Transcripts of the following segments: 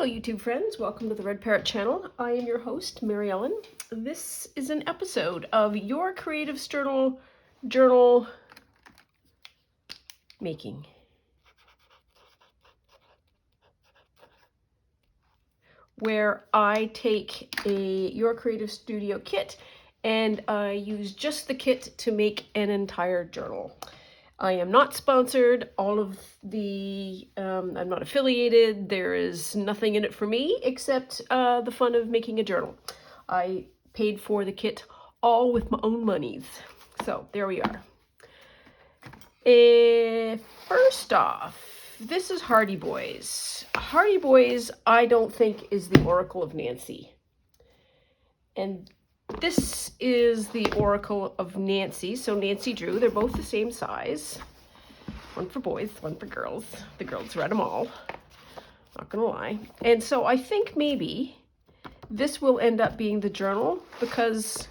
YouTube friends, welcome to the Red Parrot channel. I am your host, Mary Ellen. This is an episode of Your Creative Journal Making, where I take a Your Creative Studio kit and I use just the kit to make an entire journal. I am not sponsored. I'm not affiliated. There is nothing in it for me except the fun of making a journal. I paid for the kit all with my own monies. So there we are. First off, this is Hardy Boys. Hardy Boys, I don't think is the Oracle of Nancy. And this is the Oracle of Nancy. So Nancy Drew, they're both the same size. One for boys, one for girls. The girls read them all, not gonna lie. And so I think maybe this will end up being the journal because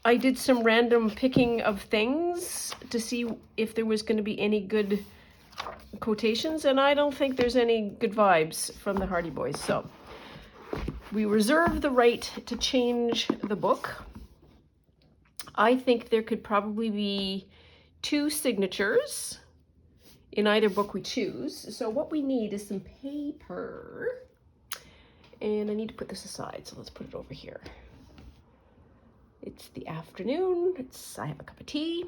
I did some random picking of things to see if there was going to be any good quotations, and I don't think there's any good vibes from the Hardy Boys. So we reserve the right to change the book. I think there could probably be 2 signatures in either book we choose. So what we need is some paper. And I need to put this aside, so let's put it over here. It's the afternoon. I have a cup of tea.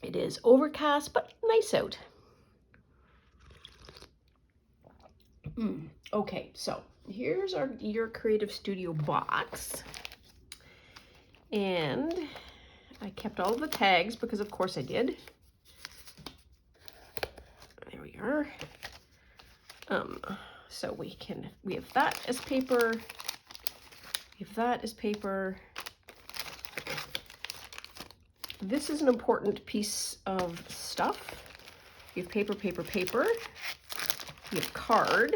It is overcast, but nice out. Okay, so here's Your Creative Studio box. And I kept all of the tags because of course I did. There we are. So we have that as paper. We have that as paper. This is an important piece of stuff. You have paper, paper, paper. You have card.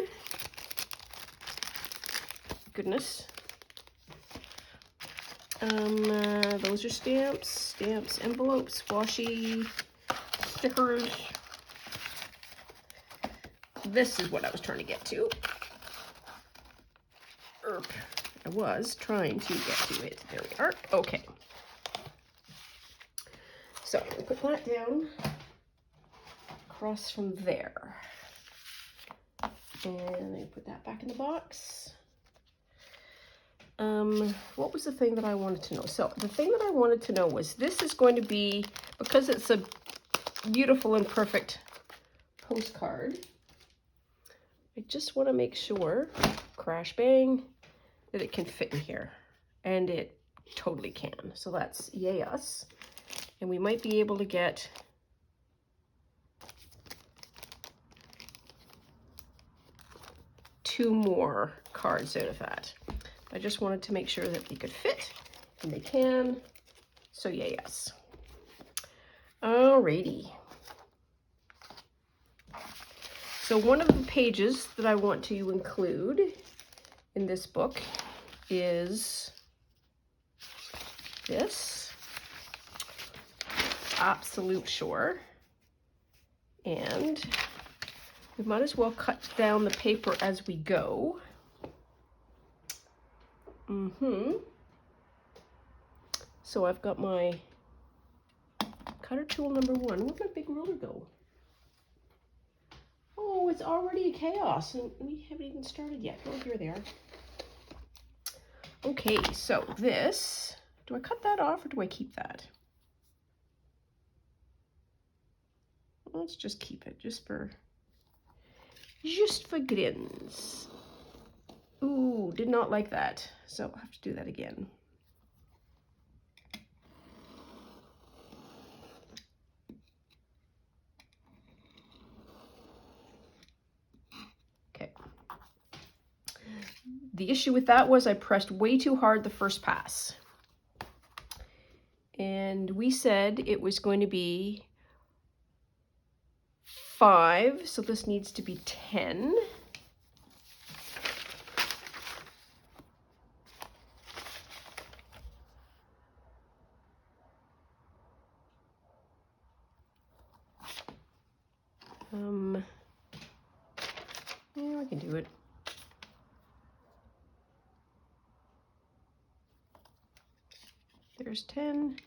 Goodness. Those are stamps, envelopes, washi, stickers. This is what I was trying to get to. I was trying to get to it. There we are. Okay. So I'm going to put that down across from there. And I put that back in the box. What was the thing that I wanted to know? So the thing that I wanted to know was this is going to be, because it's a beautiful and perfect postcard, I just want to make sure, crash bang, that it can fit in here. And it totally can. So that's yay us. And we might be able to get two more cards out of that. I just wanted to make sure that they could fit, and they can. So yay us. Alrighty. So one of the pages that I want to include in this book is this. Absolute sure. And we might as well cut down the paper as we go. So I've got my cutter tool number 1. Where'd my big ruler go? Oh, it's already chaos and we haven't even started yet. Oh, here they are. Okay, so this, do I cut that off or do I keep that? Let's just keep it, just for grins. Ooh, did not like that. So I'll have to do that again. Okay. The issue with that was I pressed way too hard the first pass. And we said it was going to be 5, so this needs to be 10. can do it. There's 10.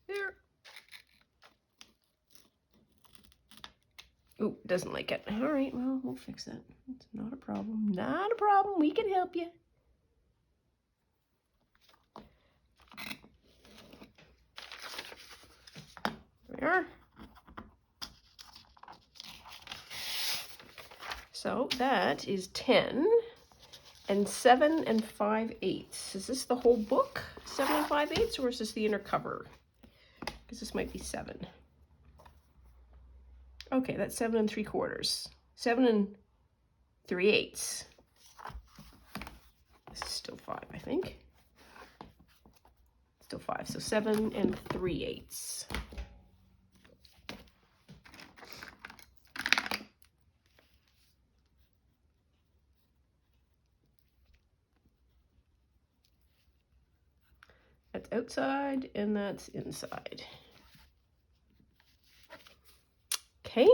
There. Oh, doesn't like it. All right, well, we'll fix that. It's not a problem. Not a problem. We can help you. There we are. So that is 10 and 7 and 5/8. Is this the whole book, 7 and 5/8, or is this the inner cover? Because this might be 7. Okay, that's 7 3/4. 7 and 3/8. This is still 5, I think. Still 5, so 7 and 3/8. That's outside and that's inside. Okay.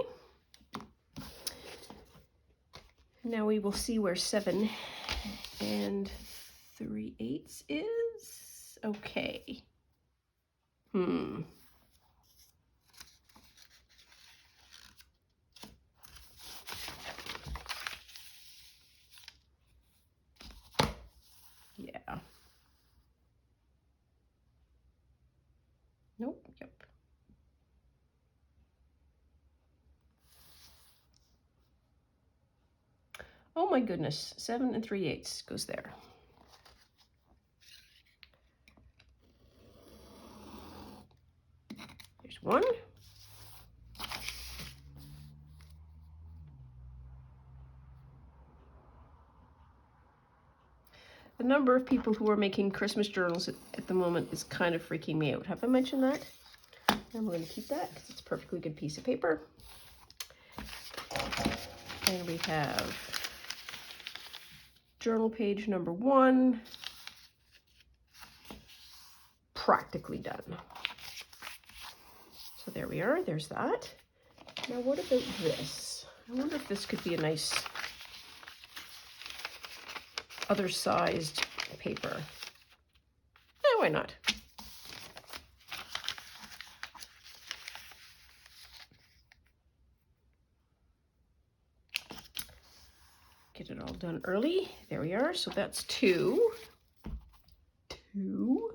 Now we will see where 7 and 3/8 is. Okay. Yeah. Nope. Yep. Oh my goodness. 7 and 3/8 goes there. There's 1. The number of people who are making Christmas journals at the moment is kind of freaking me out. Have I mentioned that? I'm going to keep that because it's a perfectly good piece of paper. And we have journal page number 1. Practically done. So there we are. There's that. Now what about this? I wonder if this could be a nice other sized paper. Why not? Get it all done early. There we are. So that's 2. 2.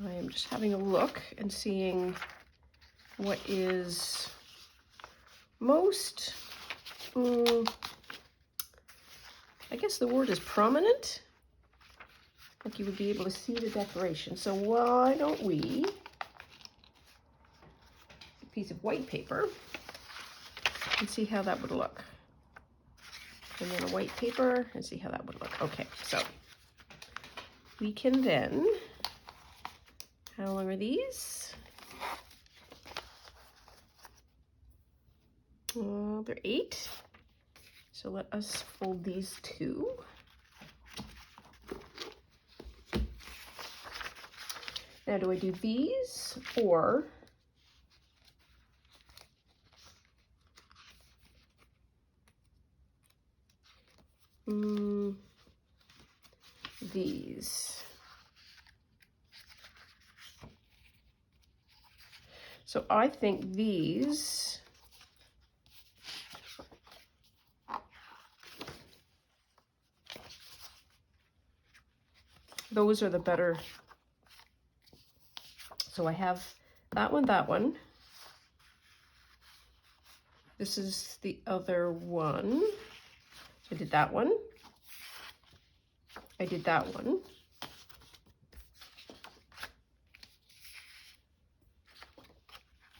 I am just having a look and seeing what is most, I guess the word is prominent. Like you would be able to see the decoration. So why don't we, a piece of white paper, and see how that would look. And then a white paper and see how that would look. Okay, so we can then, how long are these? They're 8. So let us fold these 2. Now, do I do these or these? So I think these those are the better. So I have that one, that one. This is the other one. I did that one. I did that one.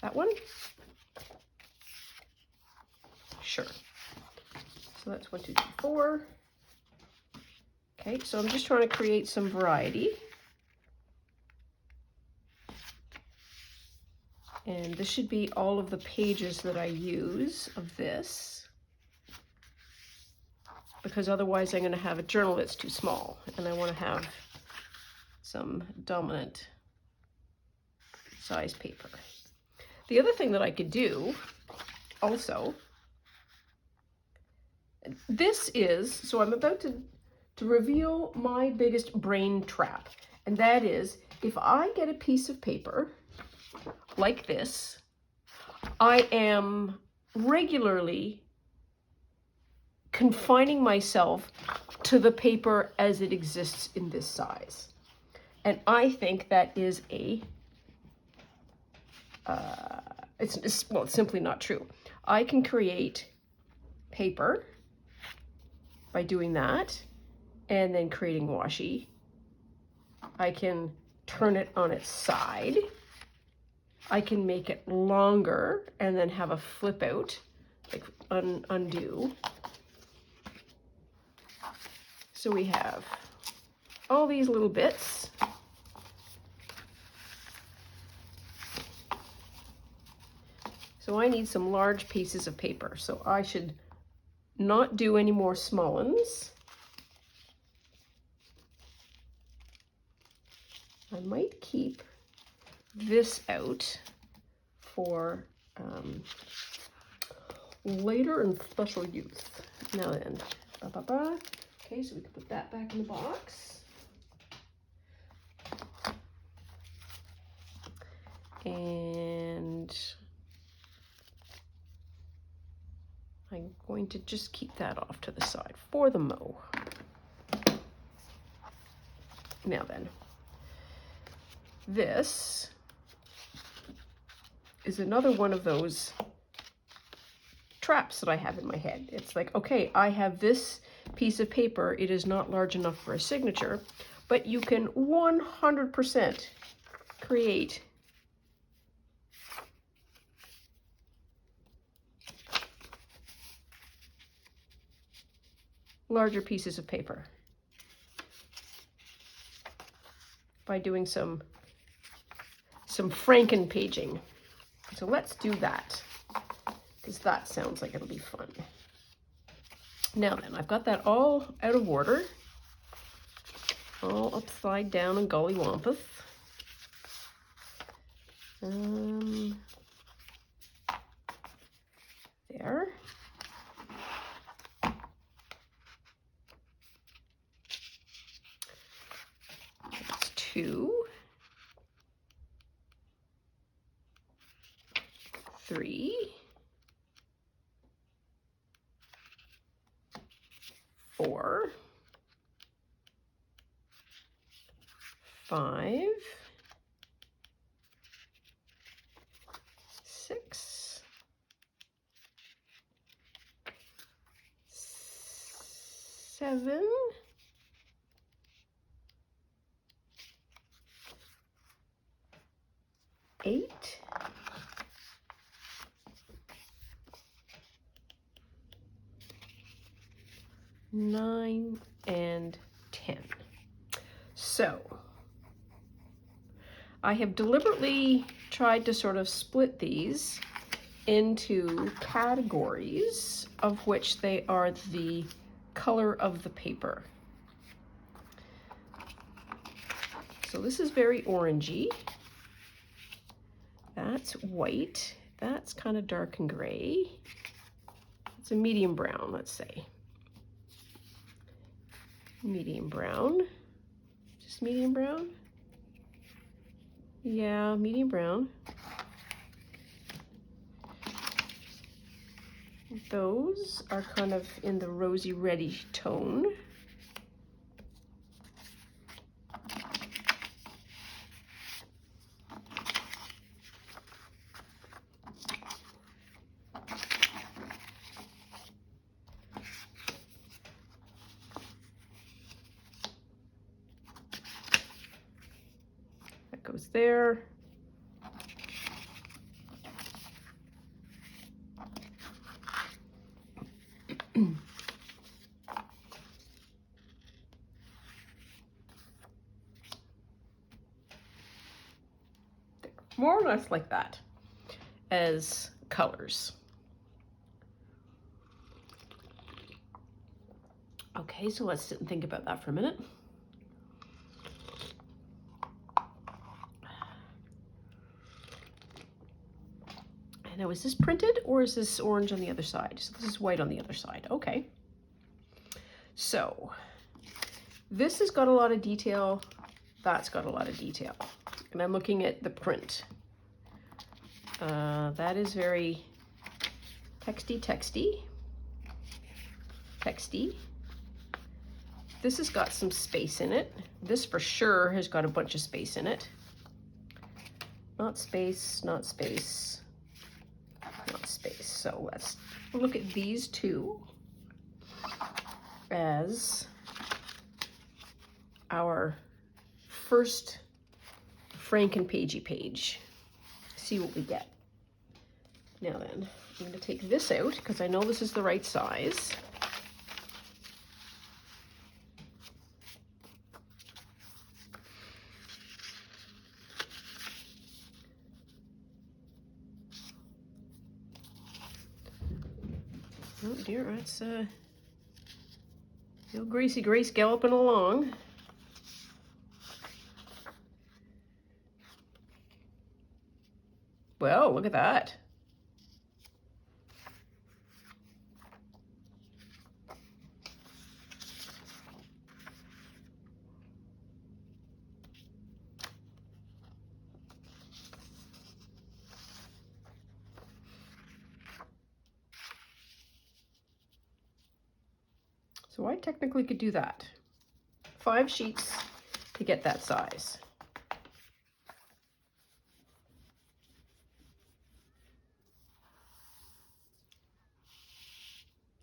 That one? Sure. So that's 1, 2, 3, 4. Okay, so I'm just trying to create some variety. And this should be all of the pages that I use of this, because otherwise I'm going to have a journal that's too small, and I want to have some dominant size paper. The other thing that I could do also, this is, so I'm about to reveal my biggest brain trap, and that is, if I get a piece of paper like this, I am regularly confining myself to the paper as it exists in this size. And I think that is it's simply not true. I can create paper by doing that and then creating washi. I can turn it on its side. I can make it longer and then have a flip out, like undo. So we have all these little bits. So I need some large pieces of paper. So I should not do any more small ones. I might keep this out for later and special use. Now then, okay, so we can put that back in the box. And I'm going to just keep that off to the side for the mo. Now then, this is another one of those traps that I have in my head. It's like, okay, I have this piece of paper. It is not large enough for a signature, but you can 100% create larger pieces of paper by doing some Franken-paging. So let's do that, because that sounds like it'll be fun. Now then, I've got that all out of order, all upside down and gollywampus. There. That's 2, 3, 4, 5, 6, 7, 8, 9, and 10. So I have deliberately tried to sort of split these into categories of which they are the color of the paper. So this is very orangey. That's white. That's kind of dark and gray. It's a medium brown, let's say. Medium brown. Just medium brown? Yeah, medium brown. Those are kind of in the rosy reddish tone. That goes there. More or less like that. as colors. Okay, so let's sit and think about that for a minute. Now, is this printed or is this orange on the other side? So this is white on the other side. Okay. So this has got a lot of detail. That's got a lot of detail. And I'm looking at the print. That is very texty. This has got some space in it. This for sure has got a bunch of space in it. Not space, not space, not space. So let's look at these two as our first Frankenpagey page. See what we get. Now then, I'm going to take this out because I know this is the right size. Oh dear, that's little Gracie Grace galloping along. Well, look at that. So I technically could do that. 5 sheets to get that size.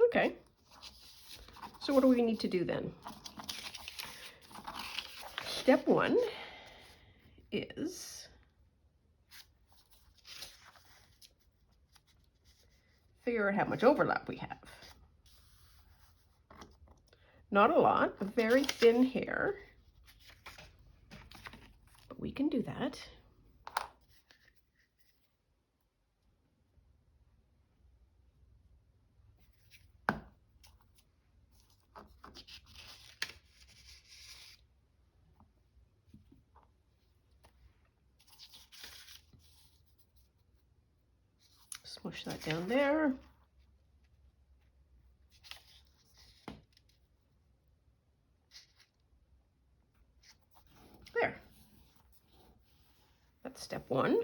Okay. So what do we need to do then? Step 1 is figure out how much overlap we have. Not a lot, a very thin hair, but we can do that. Smush that down there. There. That's step 1.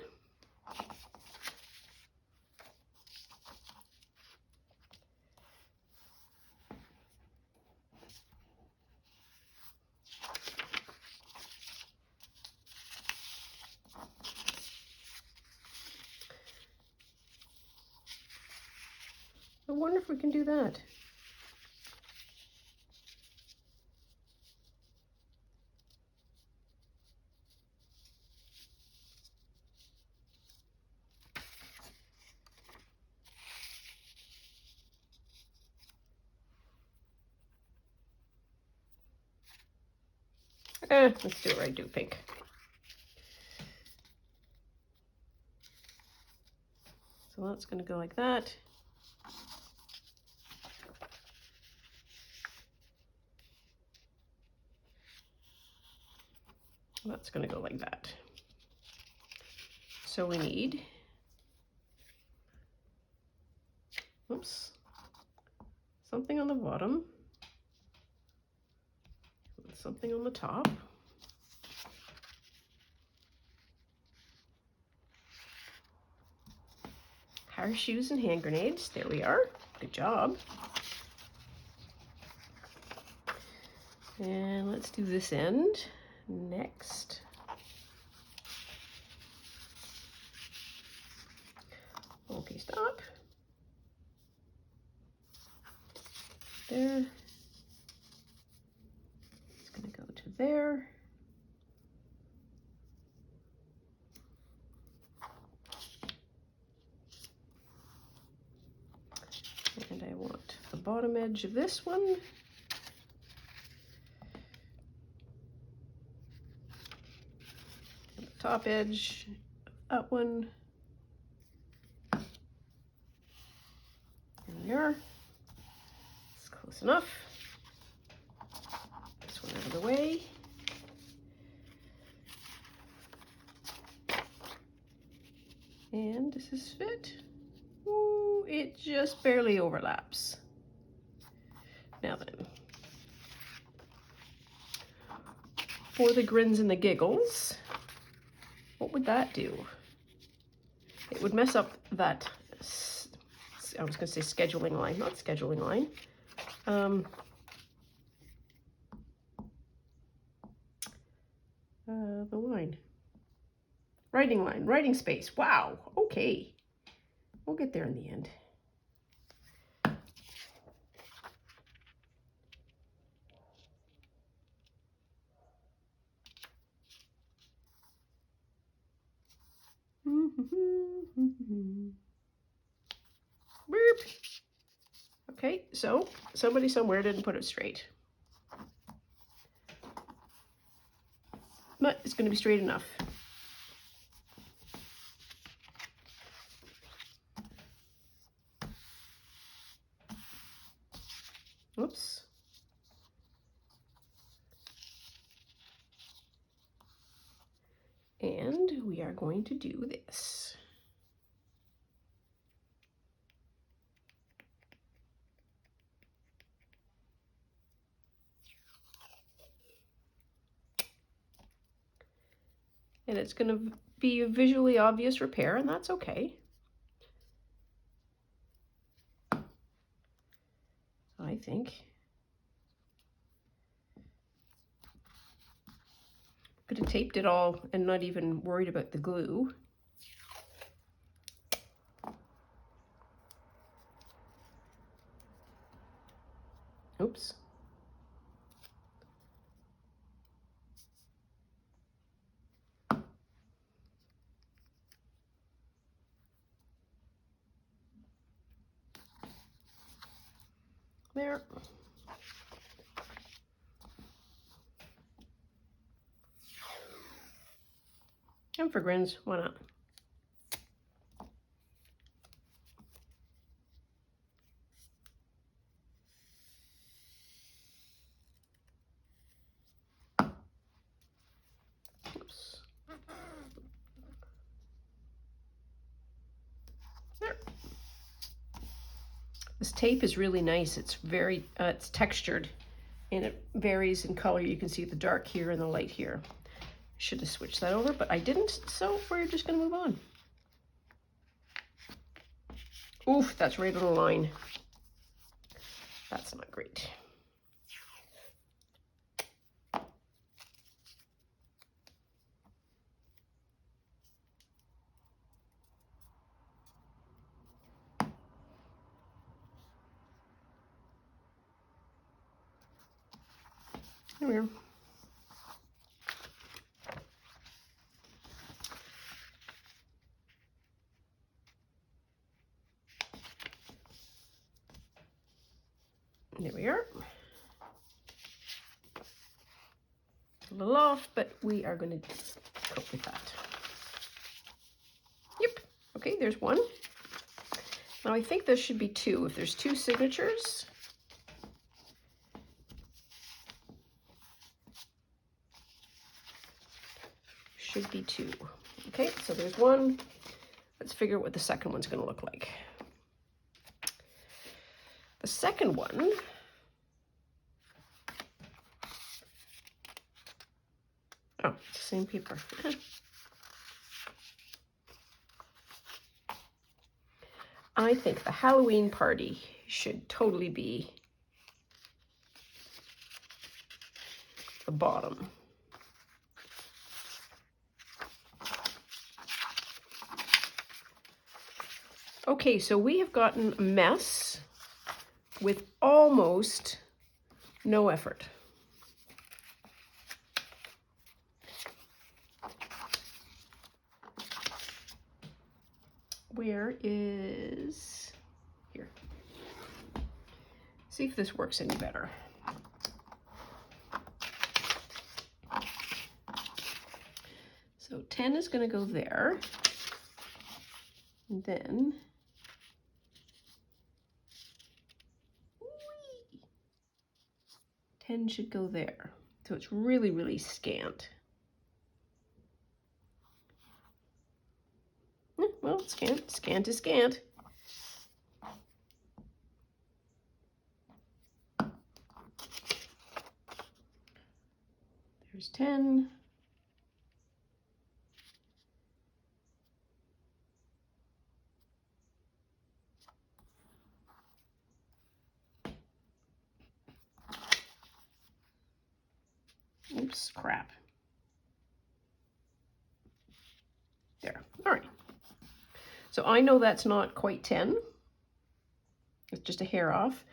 I wonder if we can do that. Let's do it right, do pink. So that's going to go like that. That's going to go like that. So we need, oops, something on the bottom, something on the top. Hair, shoes, and hand grenades. There we are. Good job. And let's do this end next. Okay, stop. There. It's going to go to there. And I want the bottom edge of this one. And the top edge of that one. we are. It's close enough. This one out of the way. And does this fit? Ooh, it just barely overlaps. Now then, for the grins and the giggles, what would that do? It would mess up that, I was going to say scheduling line, not scheduling line. The line. Writing space. Wow, okay. We'll get there in the end. Burp. Okay, so somebody somewhere didn't put it straight. But it's going to be straight enough. Oops. And we are going to do this. And it's going to be a visually obvious repair, and that's okay. I think. Could have taped it all and not even worried about the glue. Oops. There. And for grins, why not? Oops. There. This tape is really nice. It's very, it's textured, and it varies in color. You can see the dark here and the light here. Should have switched that over, but I didn't, so we're just going to move on. Oof, that's right on the line. That's not great. There we are. There we are. A little off, but we are going to cope with that. Yep. Okay, there's one. Now I think this should be two. If there's two signatures, should be two. Okay, so there's one. Let's figure out what the second one's going to look like. The second one, oh, it's the same paper. I think the Halloween party should totally be the bottom. Okay, so we have gotten a mess with almost no effort. Where is, here. See if this works any better. So 10 is going to go there. And then 10 should go there. So it's really, really scant. Well, scant. Scant is scant. There's 10. Oops, crap. There. All right. So I know that's not quite 10. It's just a hair off.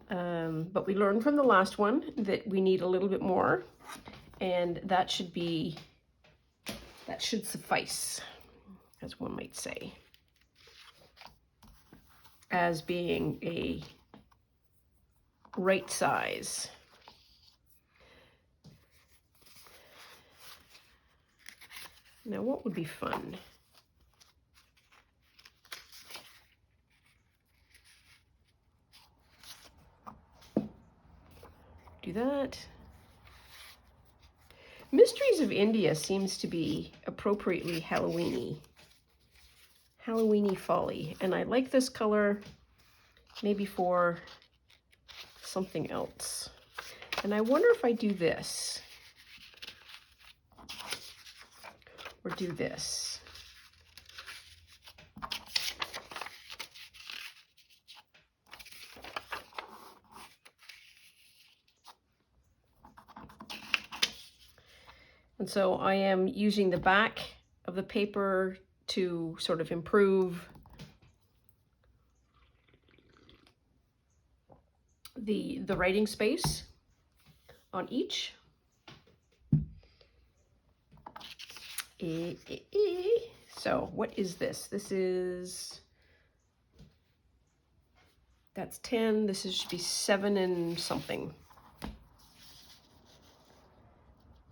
But we learned from the last one that we need a little bit more, and that should suffice, as one might say, as being a right size. Now, what would be fun? Do that. Mysteries of India seems to be appropriately Halloweeny. Halloweeny folly. And I like this color maybe for something else. And I wonder if I do this. Or do this. And so I am using the back of the paper to sort of improve the writing space on each. So what is this? That's 10. This should be 7 and something.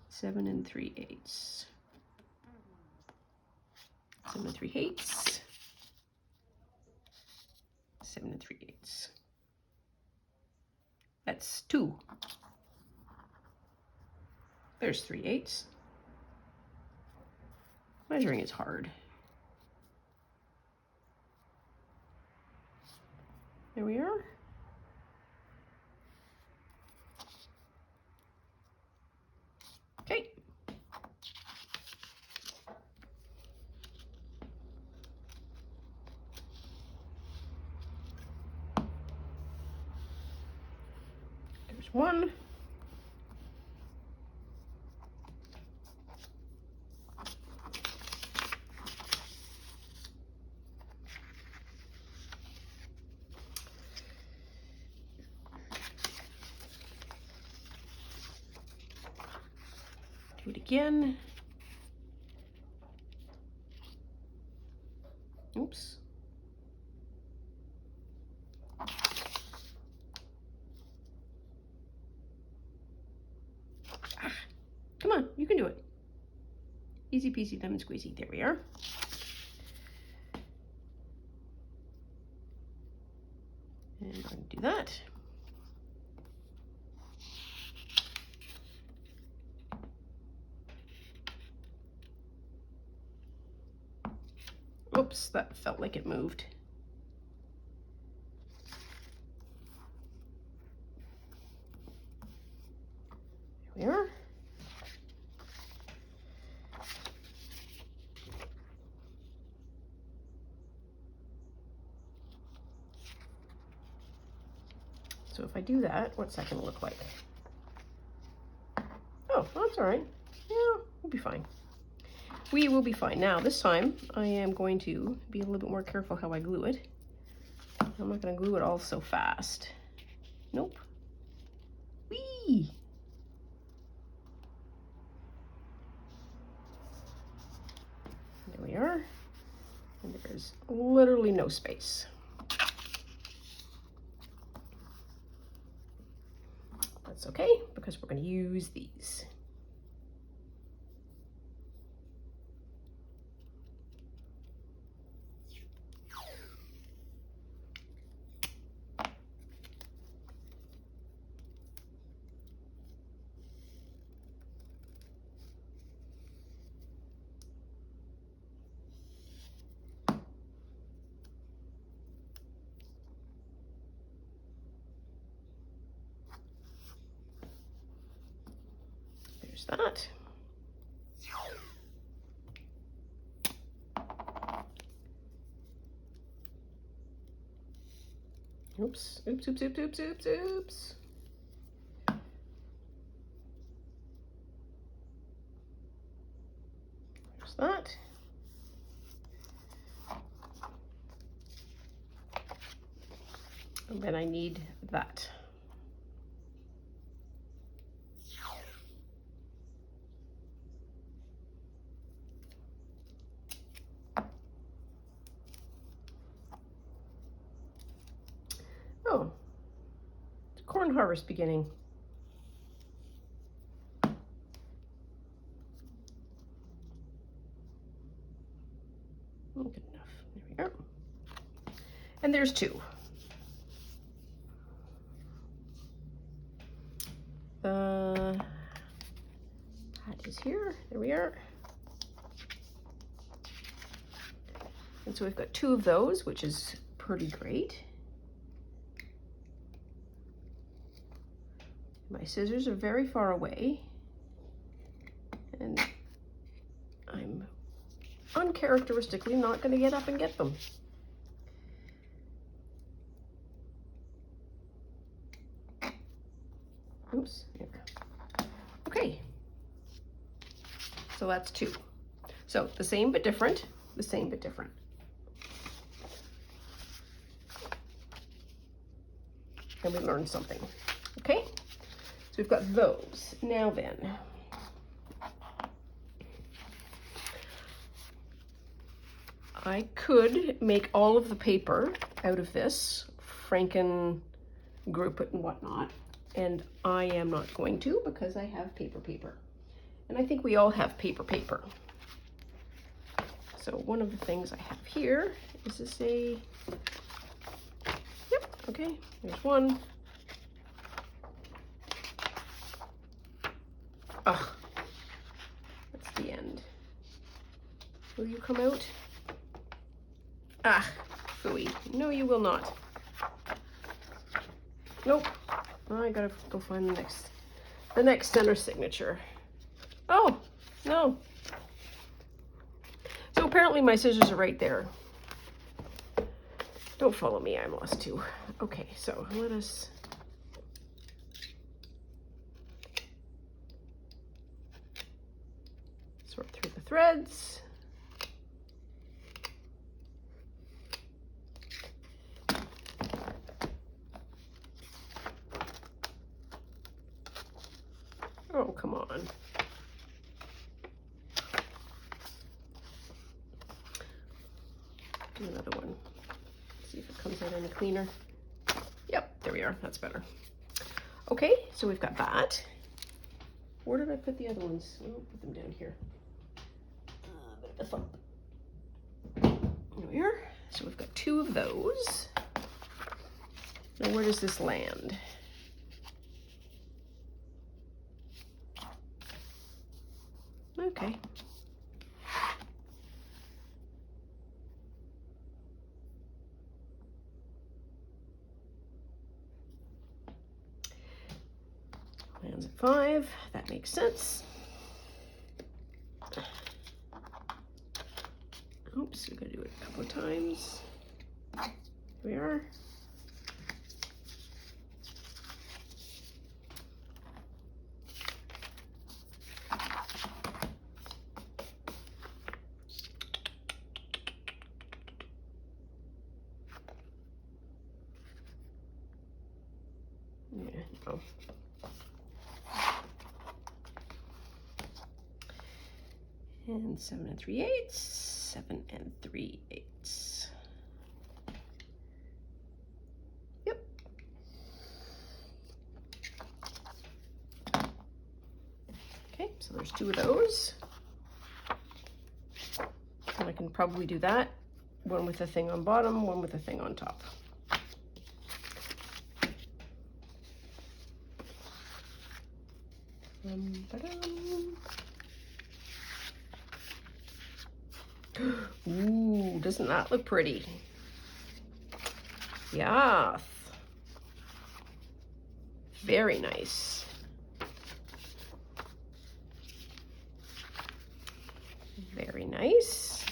7 and 3/8. 7 and 3/8. 7 and 3/8. That's 2. There's 3/8. Measuring is hard. There we are. Okay. There's 1. Do it again. Oops. Come on, you can do it. Easy peasy lemon squeezy. There we are. And I'm going to do that. Oops, that felt like it moved. There we are. So if I do that, what's that going to look like? Oh, that's all right. Yeah, we'll be fine. We will be fine. Now, this time, I am going to be a little bit more careful how I glue it. I'm not going to glue it all so fast. Nope. Whee! There we are. And there's literally no space. That's okay, because we're going to use these. There's that. Oops, oops, oops, oops, oops, oops, oops. There's that. And then I need that. Oh, it's corn harvest beginning. Good enough. There we go. And there's two. That is here. There we are. And so we've got two of those, which is pretty great. My scissors are very far away, and I'm uncharacteristically not going to get up and get them. Oops. There. Okay. So that's two. So the same but different, the same but different. And we learned something. Okay? So we've got those. Now then, I could make all of the paper out of this, Franken group it and whatnot, and I am not going to because I have paper. And I think we all have paper. So one of the things I have here is this a, yep, okay, there's one. Ugh, that's the end. Will you come out? Ah, phooey. No, you will not. Nope. Oh, I gotta go find the next center signature. Oh, no. So apparently my scissors are right there. Don't follow me, I'm lost too. Okay, so let us sort through the threads. Oh, come on. Do another one. See if it comes out any cleaner. Yep, there we are. That's better. Okay, so we've got that. Where did I put the other ones? I'll put them down here. A bit of a thump. There we are. So we've got two of those. Now where does this land? Okay. Lands at 5. That makes sense. Oops, we're gonna do it a couple of times. Here we are. Yeah, no. And 7 3/8, 7 3/8. Yep. Okay, so there's two of those. And I can probably do that. One with a thing on bottom, one with a thing on top. Ooh, doesn't that look pretty? Yes. Very nice. Very nice.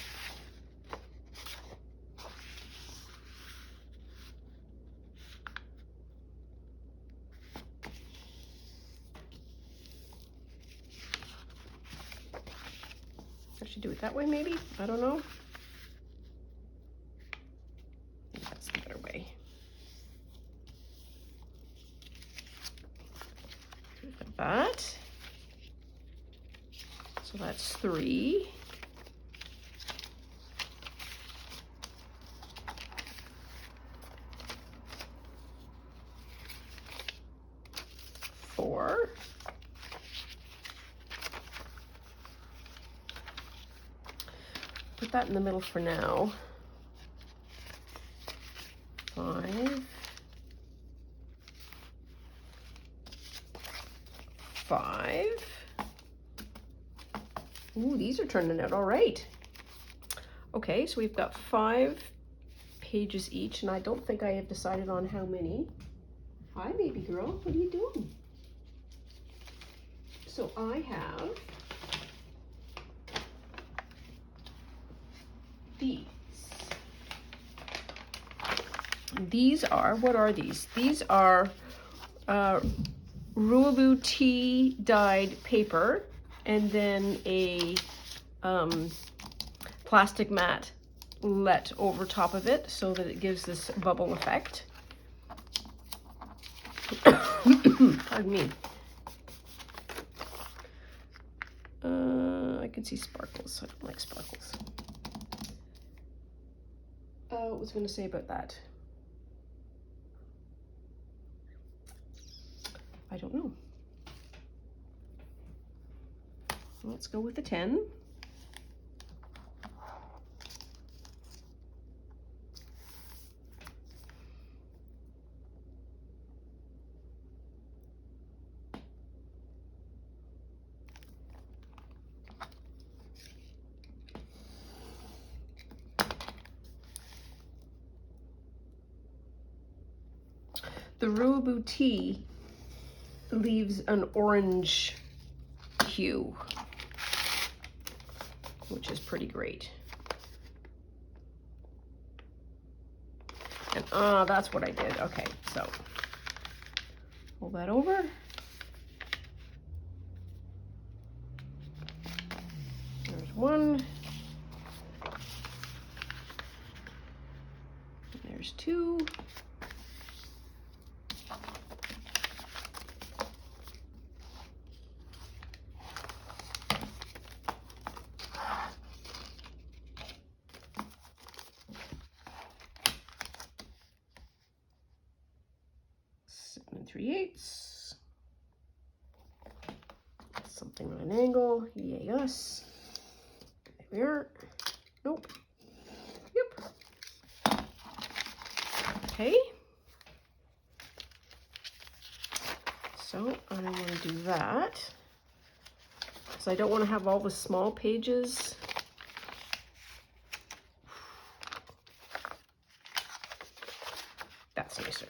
I should do it that way, maybe? I don't know. That's the better way. Like that. So that's 3. Put that in the middle for now. 5. 5. Ooh, these are turning out all right. Okay, so we've got 5 pages each, and I don't think I have decided on how many. Hi, baby girl, what are you doing? So I have these. These are, what are these? These are Ruabu tea dyed paper, and then a plastic mat let over top of it so that it gives this bubble effect. Pardon me. I can see sparkles. I don't like sparkles. What was I going to say about that? I don't know. Let's go with the 10. The Ruabu tea leaves an orange hue, which is pretty great. And that's what I did. Okay, so pull that over. There's 1. There's 2. And 3/8. Something on an angle. Yay us. There we are. Nope. Yep. Okay. So I want to do that. So I don't want to have all the small pages. That's nicer.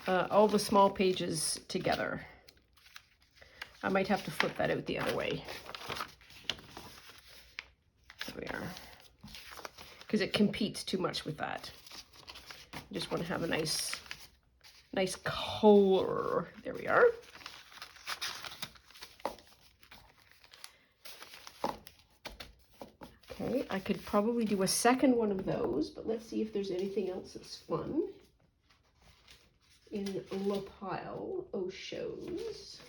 All the small pages together. I might have to flip that out the other way. There we are. Because it competes too much with that. I just want to have a nice color. There we are. Okay, I could probably do a second one of those, but let's see if there's anything else that's fun in La Pile aux Choses.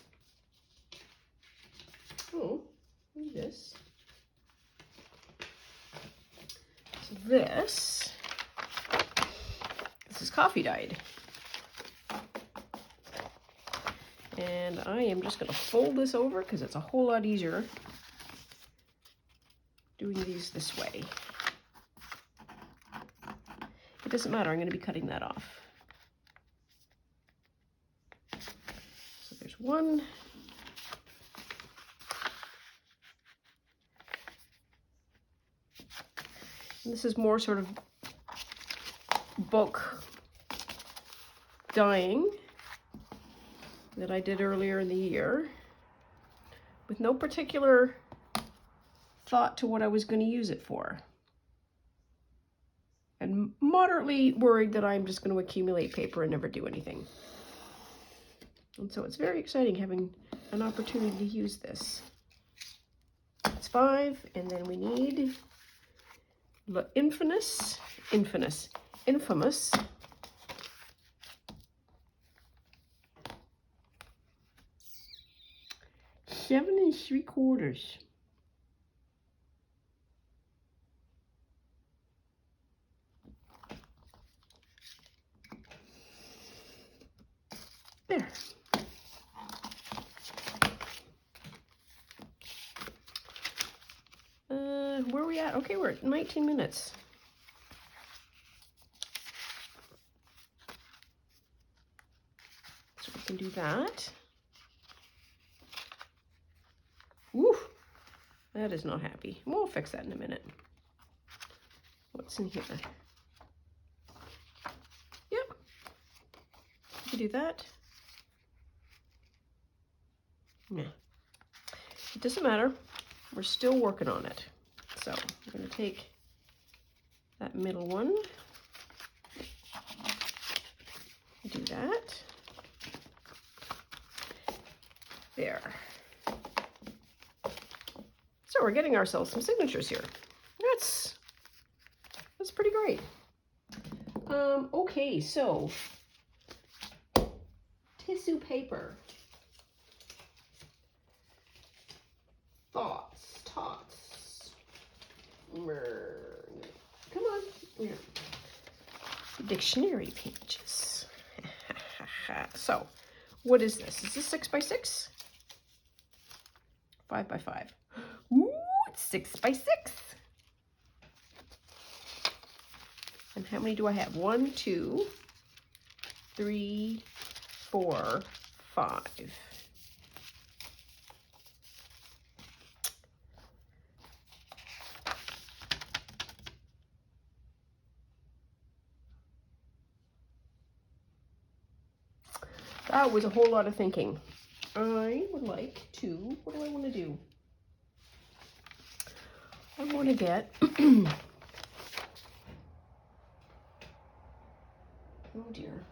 Oh, look at this. So this is coffee dyed. And I am just going to fold this over because it's a whole lot easier doing these this way. It doesn't matter, I'm going to be cutting that off. So there's 1. And this is more sort of bulk dyeing that I did earlier in the year with no particular thought to what I was going to use it for. And moderately worried that I'm just going to accumulate paper and never do anything. And so it's very exciting having an opportunity to use this. It's 5, and then we need the infamous 7 3/4. There. Where are we at? Okay, we're at 19 minutes. So we can do that. Woo! That is not happy. We'll fix that in a minute. What's in here? Yep. We can do that. Nah. It doesn't matter. We're still working on it. So I'm going to take that middle one. Do that. There. So we're getting ourselves some signatures here. That's pretty great. Okay, so tissue paper. Tots. Come on. Yeah. Dictionary pages. So, what is this? Is this 6 by 6? 5 by 5. Ooh, it's 6 by 6. And how many do I have? 1, 2, 3, 4, 5. That was a whole lot of thinking. I would like to, what do I want to do? I want to get, oh dear,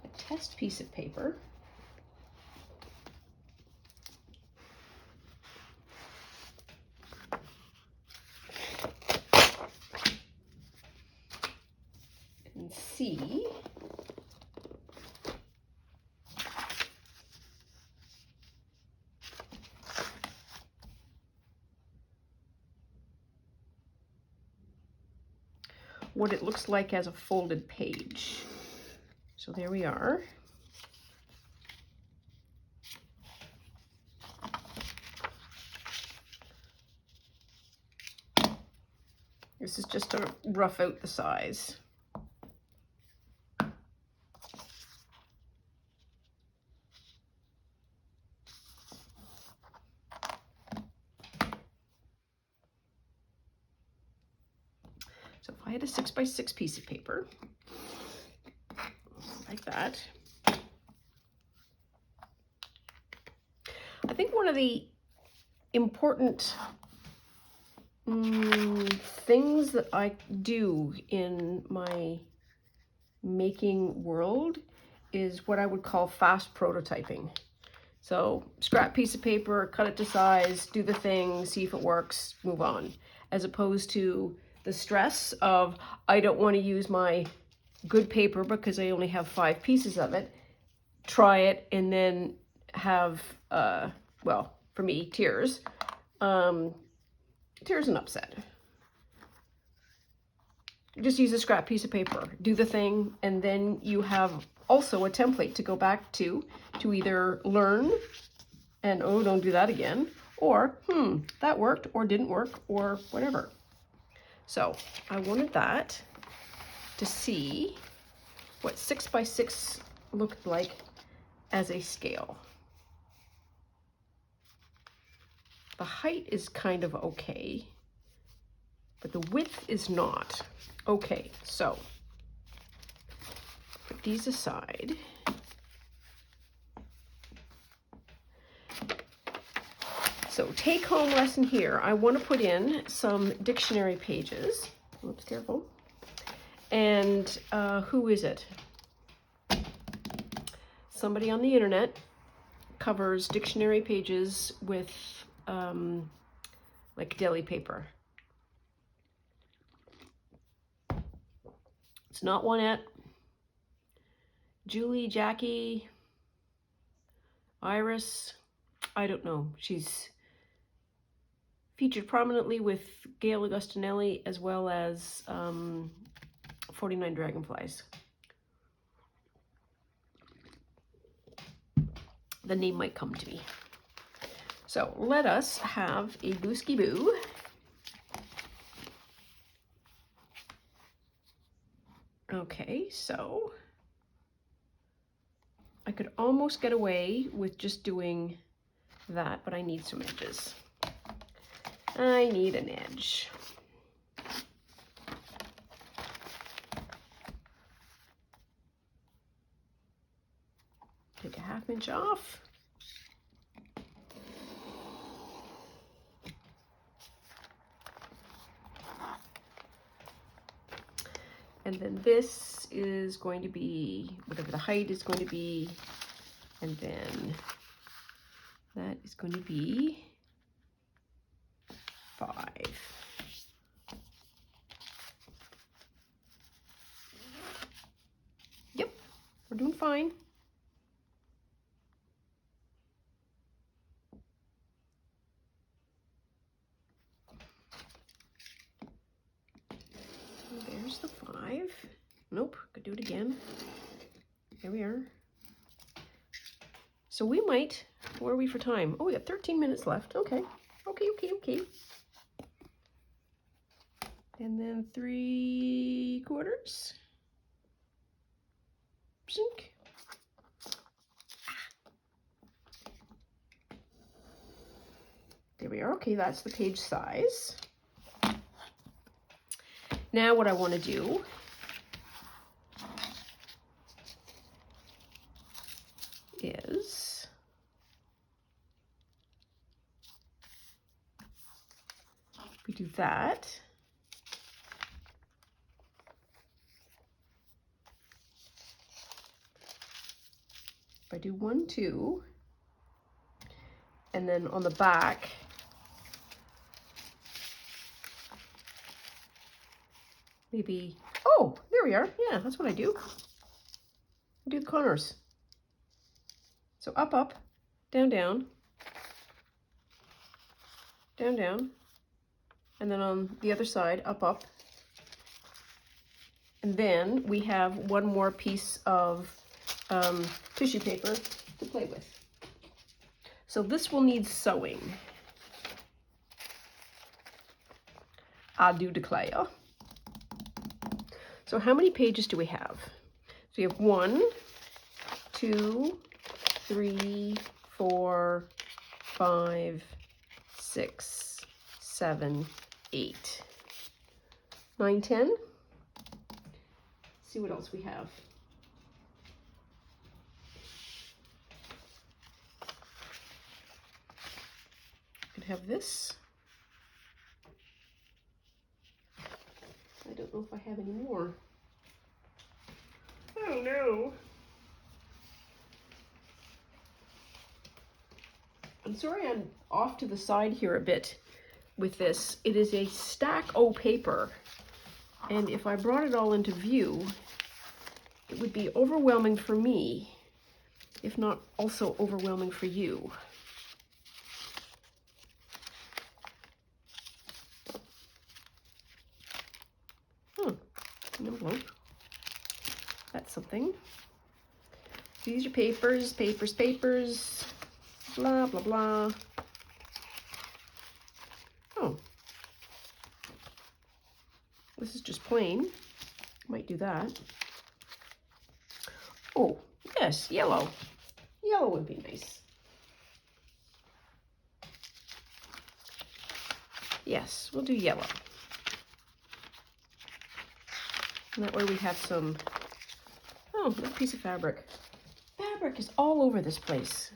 a test piece of paper. And see what it looks like as a folded page. So there we are. This is just to rough out the size. So if I had a 6 by 6 piece of paper, like that, I think one of the important things that I do in my making world is what I would call fast prototyping. So scrap piece of paper, cut it to size, do the thing, see if it works, move on. As opposed to the stress of, I don't want to use my good paper because I only have 5 pieces of it, try it, and then have, well, for me, tears. Tears and upset. Just use a scrap piece of paper, do the thing, and then you have also a template to go back to either learn and, oh, don't do that again, or, that worked or didn't work or whatever. So I wanted that to see what 6 by 6 looked like as a scale. The height is kind of okay, but the width is not. Okay, so put these aside. So take home lesson here. I want to put in some dictionary pages. Oops, careful. And who is it? Somebody on the internet covers dictionary pages with like deli paper. It's not Juanette, Julie, Jackie, Iris, I don't know. She's featured prominently with Gail Augustinelli as well as 49 Dragonflies. The name might come to me. So let us have a booski boo. Okay, so I could almost get away with just doing that, but I need some edges. I need an edge. Take a 1/2 inch off. And then this is going to be whatever the height is going to be. And then that is going to be 5. Yep, we're doing fine. There's the 5. Nope, could do it again. There we are. So we might, where are we for time? Oh, we got 13 minutes left. Okay, okay. And then 3/4. Sink. There we are. Okay, that's the page size. Now what I want to do is we do that. If I do 1, 2, and then on the back, maybe, oh, there we are. Yeah, that's what I do. I do the corners. So up, up, down, down, down, down, and then on the other side, up, up. And then we have one more piece of tissue paper to play with. So this will need sewing. I do declare. So how many pages do we have? So we have 1, 2, 3, 4, 5, 6, 7, 8, 9, 10. Let's see what else we have. Could have this. I don't know if I have any more. Oh no. I'm sorry I'm off to the side here a bit with this. It is a stack o' paper. And if I brought it all into view, it would be overwhelming for me, if not also overwhelming for you. An envelope. That's something. These are papers, papers, blah, blah, blah. Oh. This is just plain. Might do that. Oh, yes, yellow. Yellow would be nice. Yes, we'll do yellow. And that way we have some, oh, little piece of fabric. Fabric is all over this place.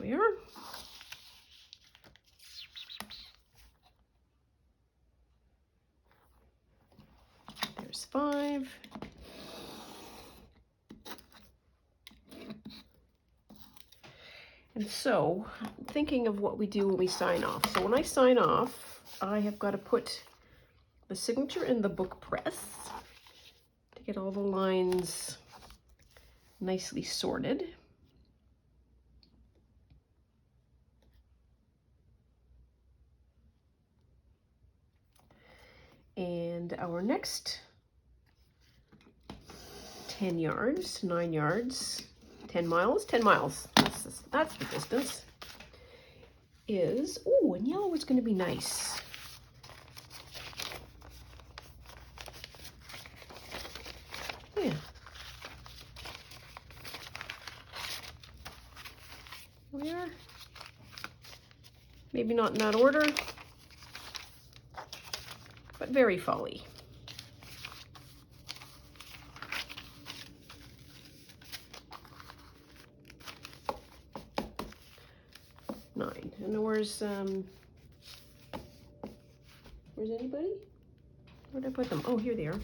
we are. There's 5. And so, I'm thinking of what we do when we sign off. So when I sign off, I have got to put the signature in the book press to get all the lines nicely sorted. And our next 10 yards, 9 yards, 10 miles, that's the distance, is, oh, and yellow is going to be nice. Yeah. Here we are. Maybe not in that order, but very folly. And where's anybody? Where did I put them? Oh, here they are.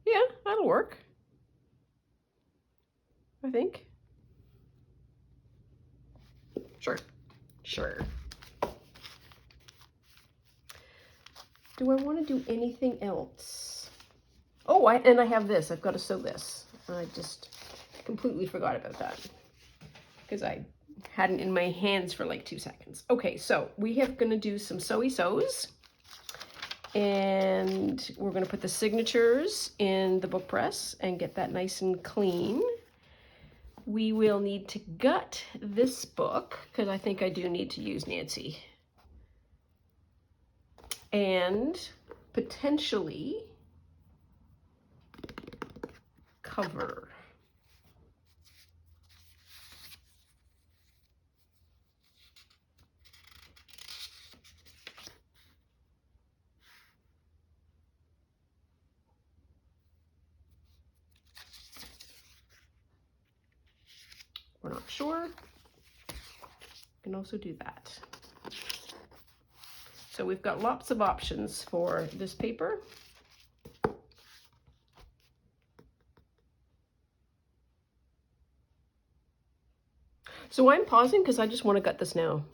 Yeah, that'll work, I think. Sure. Do I want to do anything else? Oh, I have this. I've got to sew this. I just completely forgot about that because I had it in my hands for like 2 seconds. Okay, so we have going to do some sewy sews, and we're going to put the signatures in the book press and get that nice and clean. We will need to gut this book because I think I do need to use Nancy. And potentially cover. We're not sure. We can also do that. So we've got lots of options for this paper. So I'm pausing because I just want to gut this now.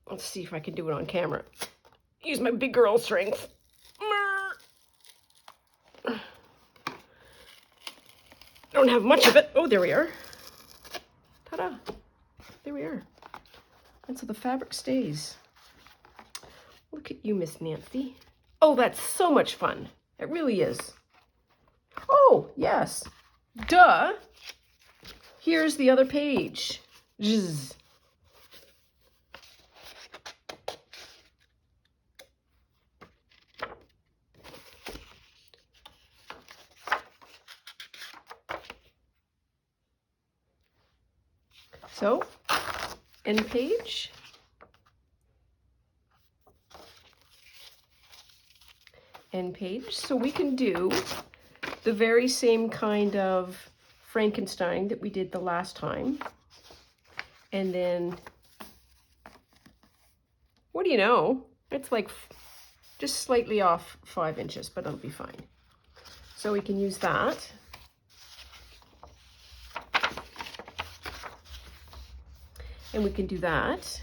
Let's see if I can do it on camera. Use my big girl strength. Don't have much of it. Oh, there we are. Ta-da. There we are. And so the fabric stays. Look at you, Miss Nancy. Oh, that's so much fun. It really is. Oh, yes. Duh. Here's the other page. Zzz. So, end page. End page. So we can do the very same kind of Frankenstein that we did the last time. And then, what do you know? It's like just slightly off 5 inches, but it'll be fine. So we can use that. And we can do that.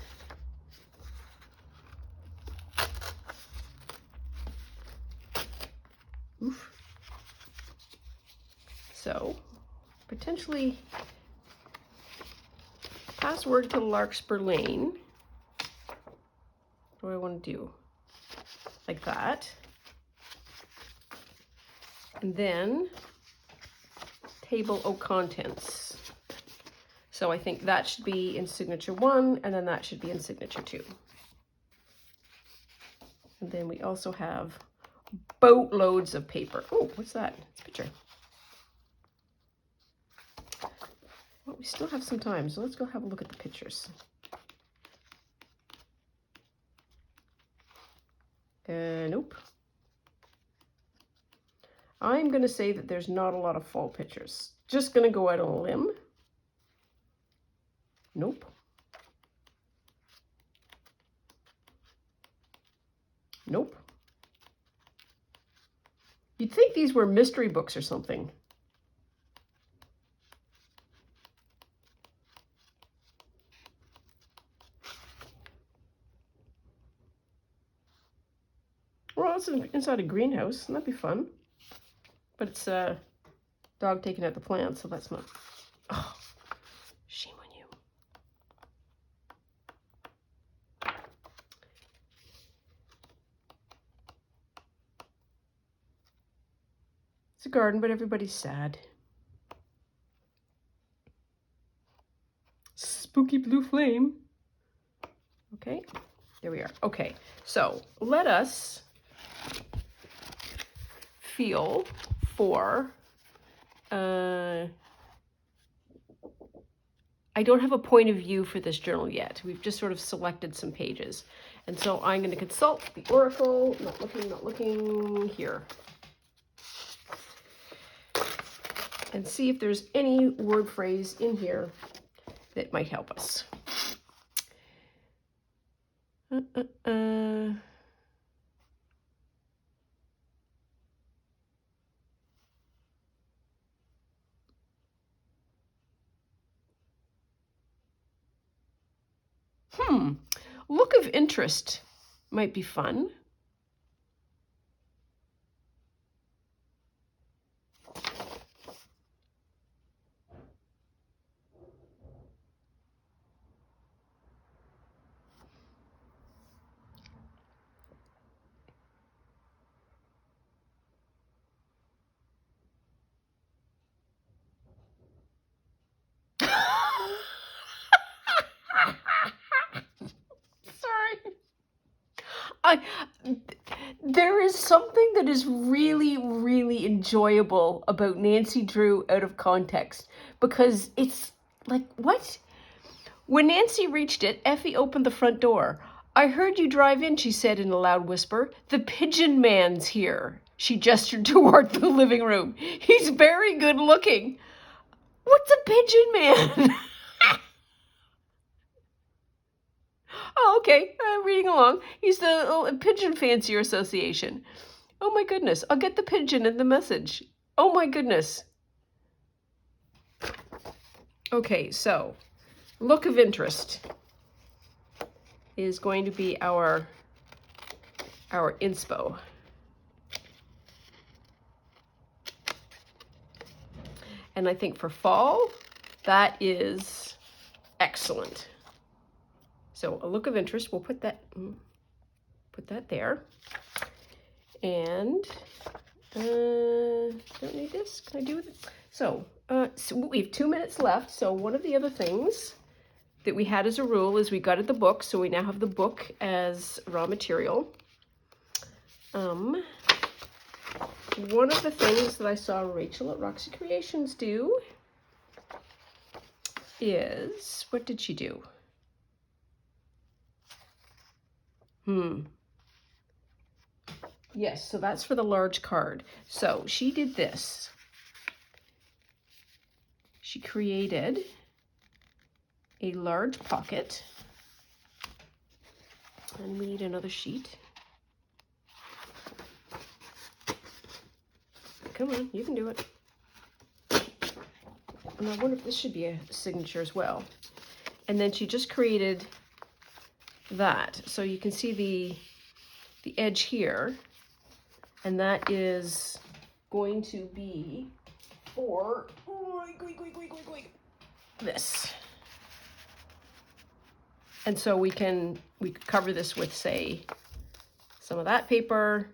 Oof. So, potentially password to Larkspur Lane. What do I want to do? Like that. And then table of contents. So I think that should be in signature 1, and then that should be in signature 2. And then we also have boatloads of paper. Oh, what's that? It's a picture. Well, we still have some time, so let's go have a look at the pictures. Nope. I'm going to say that there's not a lot of fall pictures. Just going to go out on a limb. Nope. Nope. You'd think these were mystery books or something. Well, it's inside a greenhouse, and that'd be fun. But it's a dog taking out the plants, so that's not... Oh, shame on you. It's a garden, but everybody's sad. Spooky blue flame. Okay, there we are. Okay, so let us feel for... I don't have a point of view for this journal yet. We've just sort of selected some pages. And so I'm going to consult the oracle. Not looking here. And see if there's any word phrase in here that might help us. Look of interest might be fun. There is something that is really, really enjoyable about Nancy Drew out of context, because it's like, what? When Nancy reached it, Effie opened the front door. "I heard you drive in," she said in a loud whisper. "The pigeon man's here." She gestured toward the living room. "He's very good looking." What's a pigeon man? Oh, okay, I'm reading along. He's the Pigeon Fancier Association. Oh my goodness, I'll get the pigeon in the message. Oh my goodness. Okay, so look of interest is going to be our inspo. And I think for fall, that is excellent. So a look of interest, we'll put that there. And don't need this. Can I do it? So we have 2 minutes left. So one of the other things that we had as a rule is we gutted the book. So we now have the book as raw material. One of the things that I saw Rachel at Roxy Creations do is, what did she do? Yes, so that's for the large card. So she did this. She created a large pocket. And we need another sheet. Come on, you can do it. And I wonder if this should be a signature as well. And then she just created that. So you can see the edge here. And that is going to be for this. And so we could cover this with, say, some of that paper,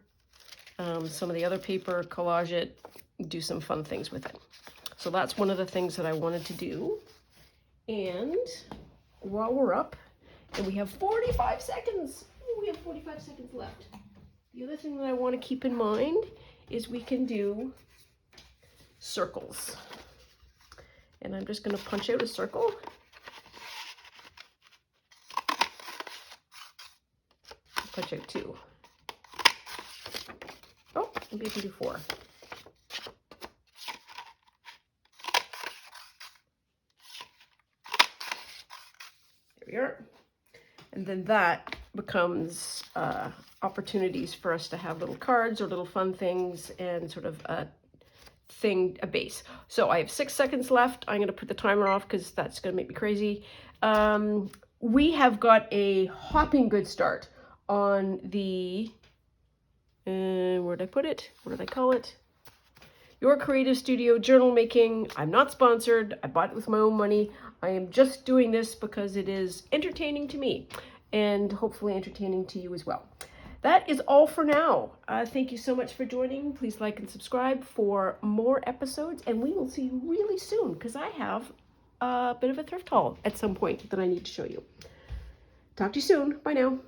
some of the other paper, collage it, do some fun things with it. So that's one of the things that I wanted to do. And while we're up, and we have 45 seconds. We have 45 seconds left. The other thing that I want to keep in mind is we can do circles. And I'm just going to punch out a circle. Punch out two. Maybe I can do 4. There we are. And then that becomes opportunities for us to have little cards or little fun things and sort of a base. So I have 6 seconds left. I'm going to put the timer off because that's going to make me crazy. We have got a hopping good start on the, where did I put it? What did I call it? Your Creative Studio Journal Making. I'm not sponsored. I bought it with my own money. I am just doing this because it is entertaining to me and hopefully entertaining to you as well. That is all for now. Thank you so much for joining. Please like and subscribe for more episodes, and we will see you really soon because I have a bit of a thrift haul at some point that I need to show you. Talk to you soon. Bye now.